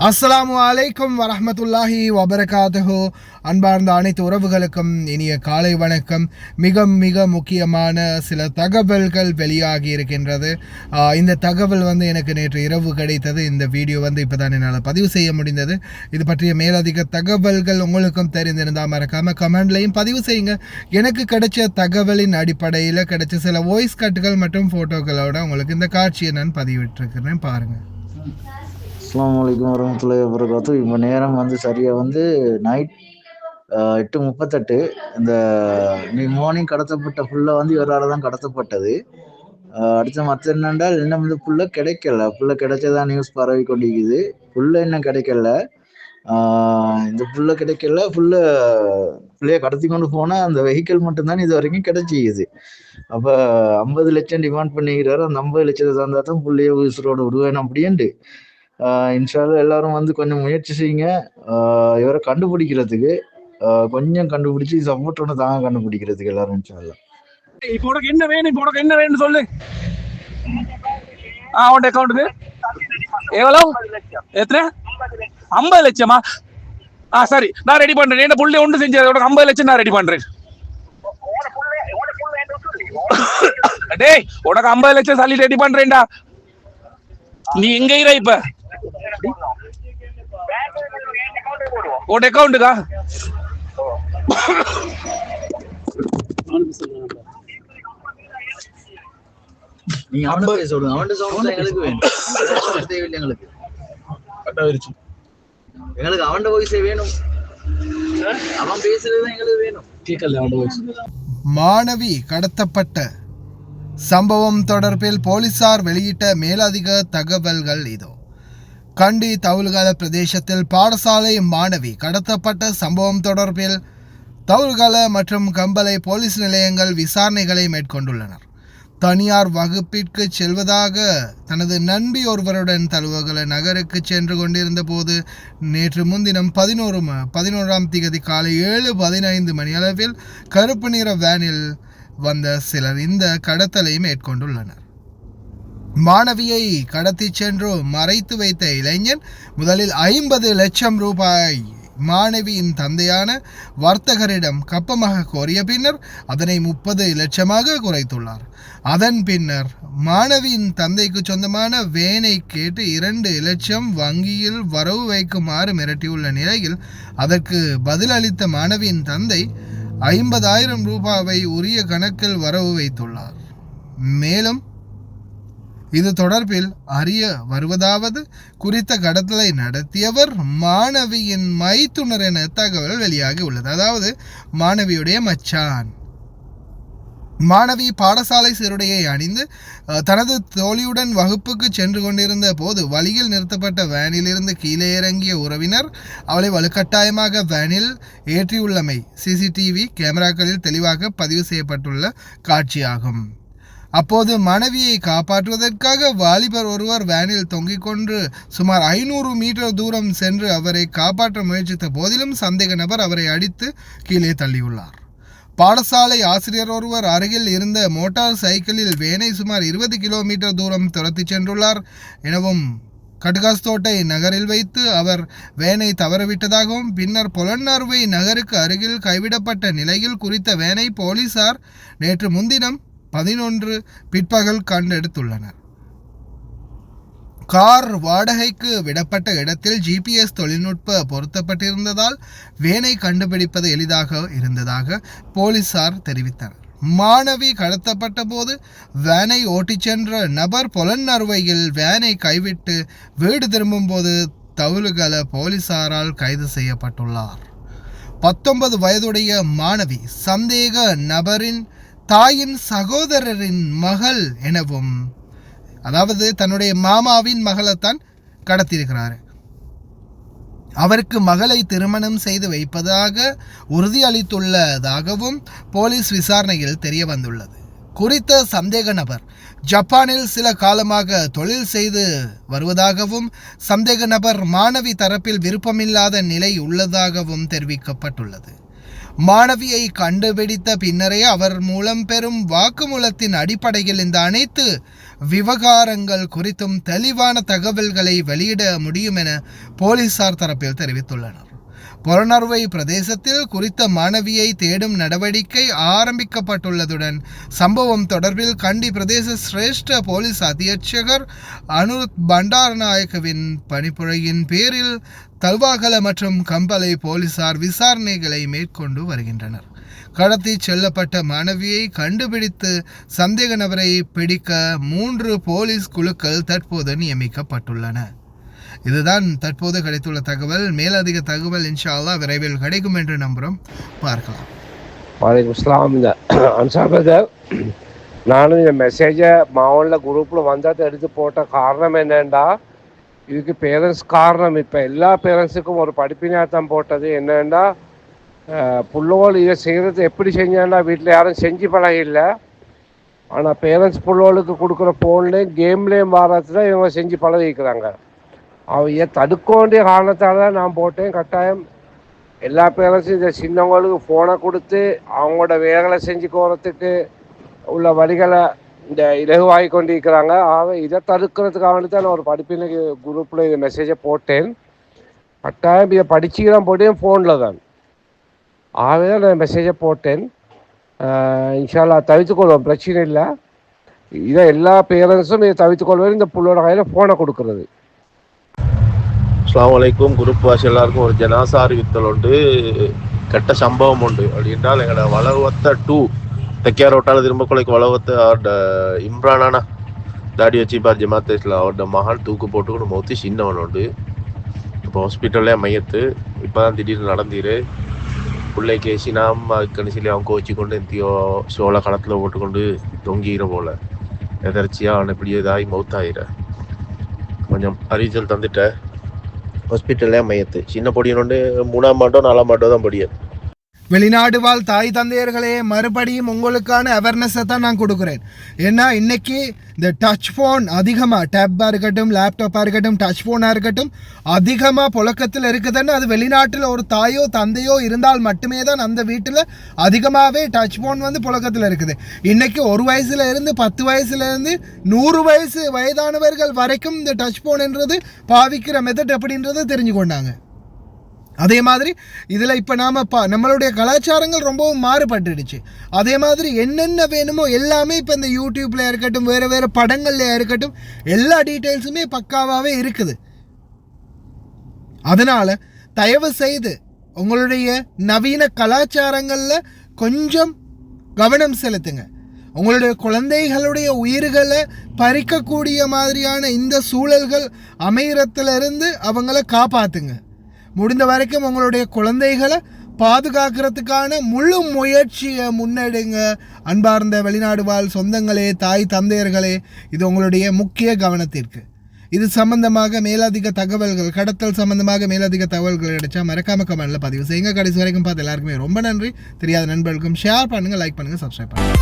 அஸ்ஸலாமு அலைக்கும் வரஹ்மத்துல்லாஹி வபரகாத்துஹு. அன்பார்ந்த அனைத்து உறவுகளுக்கும் இனிய காலை வணக்கம். மிக மிக முக்கியமான சில தகவல்கள் வெளியாகி இருக்கின்றது. இந்த தகவல் எனக்கு நேற்று இரவு கிடைத்தது. இந்த வீடியோ இப்போ தான் என்னால் பதிவு செய்ய முடிந்தது. இது பற்றிய மேலதிக தகவல்கள் உங்களுக்கும் தெரிந்திருந்தால் மறக்காமல் கமெண்ட்லையும் பதிவு செய்யுங்க. எனக்கு கிடைச்ச தகவலின் அடிப்படையில் கிடைச்ச சில வாய்ஸ் கட்டுகள் மற்றும் ஃபோட்டோக்களோட உங்களுக்கு இந்த காட்சியை நான் பதிவிட்டிருக்கிறேன், பாருங்கள். அஸ்ஸலாமு அலைக்கும் வரஹ்மத்துல்லாஹி வபரகாத்துஹு. இப்போ நேரம் சரியாக நைட் 8:38. இந்த மார்னிங் கடத்தப்பட்ட புல்லை இவரால் தான் கடத்தப்பட்டது. அடுத்த மற்ற என்னென்றால் இன்னும் புல்லை கிடைக்கல. புல்லை கிடைச்சதான் நியூஸ் பரவி கொண்டிருக்குது. புல்லை இன்னும் கிடைக்கல. இந்த புல்லை கிடைக்கல. புள்ளைய கடத்தி கொண்டு போனால் அந்த வெஹிக்கிள் மட்டும்தான் இது வரைக்கும் கிடைச்சிக்குது. அப்போ 50 லட்சம் டிமாண்ட் பண்ணிக்கிறாரு. அந்த 50 லட்சத்தை தந்தால் தான் புள்ளைய உசுரோட விடுவேன் அப்படின்ட்டு. இன்ஷால்லா எல்லாரும் கொஞ்சம் முயற்சி செய்யுங்க. இவரை கண்டுபிடிக்கிறதுக்கு கொஞ்சம் கண்டுபிடிச்சி சப்போர்ட் ஒன்று தாங்க கண்டுபிடிக்கிறதுக்கு எல்லாரும் இன்ஷால்லா. இப்போ உனக்கு என்ன வேணும்? இப்போ உனக்கு என்ன வேணும்னு சொல்லு. அவன் அக்கௌண்ட்டுக்கு எவ்வளவு? எத்தனை? 50 லட்சமா? சரி, நான் ரெடி பண்றேன். என்ன புள்ளி ஒன்று செஞ்சு உனக்கு 50 லட்சம் நான் ரெடி பண்றேன். டேய், உனக்கு 50 லட்சம் சல்லி ரெடி பண்றேன்டா. நீ எங்க இரு இப்ப? உன் அக்கௌண்ட்டுக்கா? நீங்க அவன்கிட்ட சொல்லுங்க. அவன்கிட்ட சவுண்ட் எங்களுக்கு வேணும். தேவையில்லை எங்களுக்கு. எங்களுக்கு அவன்கிட்ட வாய்ஸே வேணும். அவன் பேசுறதுதான் எங்களுக்கு வேணும். கேட்கல அவன் வாய்ஸ். மாணவி கடத்தப்பட்ட சம்பவம் தொடர்பில் போலீசார் வெளியிட்ட மேலதிக தகவல்கள் இதோ. கண்டி தவுல்கல பிரதேசத்தில் பாடசாலை மாணவி கடத்தப்பட்ட சம்பவம் தொடர்பில் தவுல்கல மற்றும் கம்பளை போலீஸ் நிலையங்கள் விசாரணைகளை மேற்கொண்டுள்ளனர். தனியார் வகுப்பிற்கு செல்வதாக தனது நண்பி ஒருவருடன் தழுவகல நகருக்கு சென்று கொண்டிருந்த போது நேற்று முன்தினம் 11ஆம் திகதி காலை 7:15 மணி அளவில் கருப்பு நிற வேனில் வந்த சிலர் இந்த கடத்தலை மேற்கொண்டுள்ளனர். மாணவியை கடத்தி சென்று மறைத்து வைத்த இளைஞன் முதலில் 50 லட்சம் ரூபாய் மாணவியின் தந்தையான வர்த்தகரிடம் கப்பமாக கோரிய பின்னர் அதனை 30 லட்சமாக குறைத்துள்ளார். அதன் பின்னர் மாணவியின் தந்தைக்கு சொந்தமான வேனை கேட்டு 2 லட்சம் வங்கியில் வரவு வைக்குமாறு மிரட்டியுள்ள நிலையில் அதற்கு பதிலளித்த மாணவியின் தந்தை 50,000 ரூபாவை உரிய கணக்கில் வரவு வைத்துள்ளார். மேலும் இது தொடர்பில் அறிய வருவதாவது, குறித்த கடத்தலை நடத்தியவர் மாணவியின் மைத்துனர் என தகவல் வெளியாகி உள்ளது. அதாவது மாணவியுடைய மச்சான். மாணவி பாடசாலை சீருடையை அணிந்து தனது தோழியுடன் வகுப்புக்கு சென்று கொண்டிருந்த போது வழியில் நிறுத்தப்பட்ட வேனிலிருந்து கீழே இறங்கிய உறவினர் அவளை வலுக்கட்டாயமாக வேனில் ஏற்றியுள்ளமை சிசிடிவி கேமராக்களில் தெளிவாக பதிவு செய்யப்பட்டுள்ள காட்சியாகும். அப்போது மாணவியை காப்பாற்றுவதற்காக வாலிபர் ஒருவர் வேனில் தொங்கிக் கொண்டு சுமார் 500 மீட்டர் தூரம் சென்று அவரை காப்பாற்ற முயற்சித்த போதிலும் சந்தேக நபர் அவரை அடித்து கீழே தள்ளியுள்ளார். பாடசாலை ஆசிரியர் ஒருவர் அருகில் இருந்த மோட்டார் சைக்கிளில் வேனை சுமார் 20 கிலோமீட்டர் தூரம் துரத்தி சென்றுள்ளார் எனவும், கடுகாஸ்தோட்டை நகரில் வைத்து அவர் வேனை தவறவிட்டதாகவும், பின்னர் பொலன்னறுவை நகருக்கு அருகில் கைவிடப்பட்ட நிலையில் குறித்த வேனை போலீசார் நேற்று முன்தினம் 11 பிற்பகல் கண்டெடுத்துள்ளனர். கார் வாடகைக்கு விடப்பட்ட இடத்தில் GPS தொழில்நுட்ப பொருத்தப்பட்டிருந்ததால் வேனை கண்டுபிடிப்பது எளிதாக இருந்ததாக போலீசார் தெரிவித்தனர். மாணவி கடத்தப்பட்ட போது வேனை ஓட்டிச் சென்ற நபர் பொலன்னறுவையில் வேனை கைவிட்டு வீடு திரும்பும் போது தவுல்கல போலீசாரால் கைது செய்யப்பட்டுள்ளார். 19 வயதுடைய மாணவி சந்தேக நபரின் தாயின் சகோதரரின் மகள் எனவும், அதாவது தன்னுடைய மாமாவின் மகளைத்தான் கடத்தியிருக்கிறார். அவருக்கு மகளை திருமணம் செய்து வைப்பதாக உறுதியளித்துள்ளதாகவும் போலீஸ் விசாரணையில் தெரிய வந்துள்ளது. குறித்த சந்தேக நபர் ஜப்பானில் சில காலமாக தொழில் செய்து வருவதாகவும், சந்தேக நபர் மாணவி தரப்பில் விருப்பமில்லாத நிலை உள்ளதாகவும் தெரிவிக்கப்பட்டுள்ளது. மாணவியை கண்டுபிடித்த பின்னரே அவர் மூலம் பெறும் வாக்குமூலத்தின் அடிப்படையில் இந்த அனைத்து விவகாரங்கள் குறித்தும் தெளிவான தகவல்களை வெளியிட முடியும் என போலீசார் தரப்பில் தெரிவித்துள்ளனர். பொலனறுவை பிரதேசத்தில் குறித்த மாணவியை தேடும் நடவடிக்கை ஆரம்பிக்கப்பட்டுள்ளதுடன் சம்பவம் தொடர்பில் கண்டி பிரதேச சிரேஷ்ட போலீஸ் அத்தியட்சகர் அனுருத் பண்டாரநாயக்கவின் பணிப்புரையின் பேரில் தல்வாகல மற்றும் கம்பளை போலீசார் விசாரணைகளை மேற்கொண்டு வருகின்றனர். கடத்தி செல்லப்பட்ட மாணவியை கண்டுபிடித்து சந்தேக நபரை பிடிக்க 3 போலீஸ் குழுக்கள் தற்போது நியமிக்கப்பட்டுள்ளன. இதுதான் தற்போது கிடைத்துள்ள தகவல். மேலதிக தகவல் இன்ஷா அல்லாஹ் விரைவில் கிடைக்கும் என்று நம்புகிறோம். பார்க்கலாம். வலைக்கம் அஸ்ஸலாம். இந்த அன்சார் பிரதர், நானும் இந்த மெசேஜை மாவனில் குரூப்பில் வந்ததை எடுத்து போட்ட காரணம் என்னென்னா, இதுக்கு பேரண்ட்ஸ் காரணம். இப்போ எல்லா பேரண்ட்ஸுக்கும் ஒரு படிப்பினையாக தான் போட்டது. என்னென்னா, புள்ளோல் இதை செய்கிறது எப்படி செஞ்சாண்டா வீட்டில் யாரும் செஞ்சு பழகில்லை. ஆனால் பேரண்ட்ஸ் புள்ளோலுக்கு கொடுக்குற ஃபோன்லேயும் கேம்லேயும் மாறது தான் இவங்க செஞ்சு பழகிக்கிறாங்க. அவங்க தடுக்க வேண்டிய காரணத்தால் தான் நான் போட்டேன். கட்டாயம் எல்லா பேரண்ட்ஸும் இதை சின்னவங்களுக்கு ஃபோனை கொடுத்து அவங்களோட வேலைகளை செஞ்சுக்கோறதுக்கு உள்ள வழிகளை இந்த இலகுவாகி கொண்டு இருக்கிறாங்க. ஆக இதை தடுக்கிறதுக்காக வேண்டி தான் நான் ஒரு படிப்பினை குரூப்பில் இதை மெசேஜை போட்டேன். கட்டாயம் இதை படிச்சுக்கு தான் போட்டேன், ஃபோனில் தான். ஆகவே தான் நான் மெசேஜை போட்டேன். இன்ஷா அல்லாஹ் தவிர்த்துக்கொள்வோம், பிரச்சனை இல்லை. இதை எல்லா பேரண்ட்ஸும் இதை தவிர்த்துக்கொள்வது இந்த புள்ளோட கையில் ஃபோனை கொடுக்குறது. அஸ்ஸலாமு அலைக்கும். குரூப் வாசி எல்லாருக்கும் ஒரு ஜனாசா அறிவித்தல் உண்டு. கெட்ட சம்பவம் உண்டு. அப்படி என்றால் எங்களோட வளவத்த 2 தெக்கியார் ரோட்டால் திரும்பக்குலைக்கு வளவத்த இம்ரானானா தாடி வச்சுப்பார் ஜமாத்தேஸில் அவரோட மகன் தூக்கு போட்டுக்கொண்டு மௌத்தி சின்னவன் உண்டு. இப்போ ஹாஸ்பிட்டல்லே மையத்து இப்போ தான் திடீர்னு நடந்தீர். பிள்ளைக்கு ஏசினாம் அதுக்குன்னு சொல்லி அவங்க கோச்சி கொண்டு எந்தியோ சோள களத்தில் போட்டுக்கொண்டு தொங்கிற போல் எதர்ச்சியாக அவனை இப்படி இதாகி மௌத்தாயிர. கொஞ்சம் அறிவித்தல் தந்துட்ட ஹாஸ்பிட்டல்லே மையத்து சின்ன பொடியனோண்டு 3ஆம் ஆண்டோ 4ஆம் ஆண்டோ தான் பொடியன். வெளிநாடு வாழ் தாய் தந்தையர்களே, மறுபடியும் உங்களுக்கான அவேர்னஸை தான் நான் கொடுக்குறேன். ஏன்னா இன்னைக்கு இந்த டச் ஃபோன் அதிகமாக, டேப்பாக இருக்கட்டும், லேப்டாப்பாக இருக்கட்டும், டச் ஃபோனாக இருக்கட்டும், அதிகமாக புழக்கத்தில் இருக்குதுன்னு அது வெளிநாட்டில் ஒரு தாயோ தந்தையோ இருந்தால் மட்டுமே தான் அந்த வீட்டில் அதிகமாகவே டச் ஃபோன் வந்து புழக்கத்தில் இருக்குது. இன்றைக்கி 1 வயசுல இருந்து 10 வயசுலேருந்து 100 வயசு வயதானவர்கள் வரைக்கும் இந்த டச் ஃபோன்ன்றது பாவிக்கிற மெத்தட் எப்படின்றது தெரிஞ்சு கொண்டாங்க. அதே மாதிரி இதில் இப்போ நாம் நம்மளுடைய கலாச்சாரங்கள் ரொம்பவும் மாறுபட்டுடுச்சு. அதே மாதிரி என்னென்ன வேணுமோ எல்லாமே இப்போ இந்த யூடியூப்பில் இருக்கட்டும், வேறு வேறு படங்கள்ல இருக்கட்டும், எல்லா டீட்டெயில்ஸுமே பக்காவாகவே இருக்குது. அதனால் தயவு செய்து உங்களுடைய நவீன கலாச்சாரங்களில் கொஞ்சம் கவனம் செலுத்துங்க. உங்களுடைய குழந்தைகளுடைய உயிர்களை பறிக்கக்கூடிய மாதிரியான இந்த சூழல்கள் அமைகிறதுலேருந்து அவங்கள காப்பாற்றுங்க. முடிந்த வரைக்கும் உங்களுடைய குழந்தைகளை பாதுகாக்கிறதுக்கான முழு முயற்சியை முன்னெடுங்க. அன்பார்ந்த வெளிநாடு வாழ் சொந்தங்களே, தாய் தந்தையர்களே, இது உங்களுடைய முக்கிய கவனத்திற்கு. இது சம்பந்தமாக மேலதிக தகவல்கள், கடத்தல் சம்பந்தமாக மேலதிக தகவல்கள் கிடைச்சா மறக்காம கமெண்ட்ல பதிவு செய்யுங்க. கடைசி வரைக்கும் பார்த்து எல்லாருக்குமே ரொம்ப நன்றி. தெரியாத நண்பர்களுக்கும் ஷேர் பண்ணுங்க, லைக் பண்ணுங்க, சப்ஸ்கிரைப் பண்ணுங்க.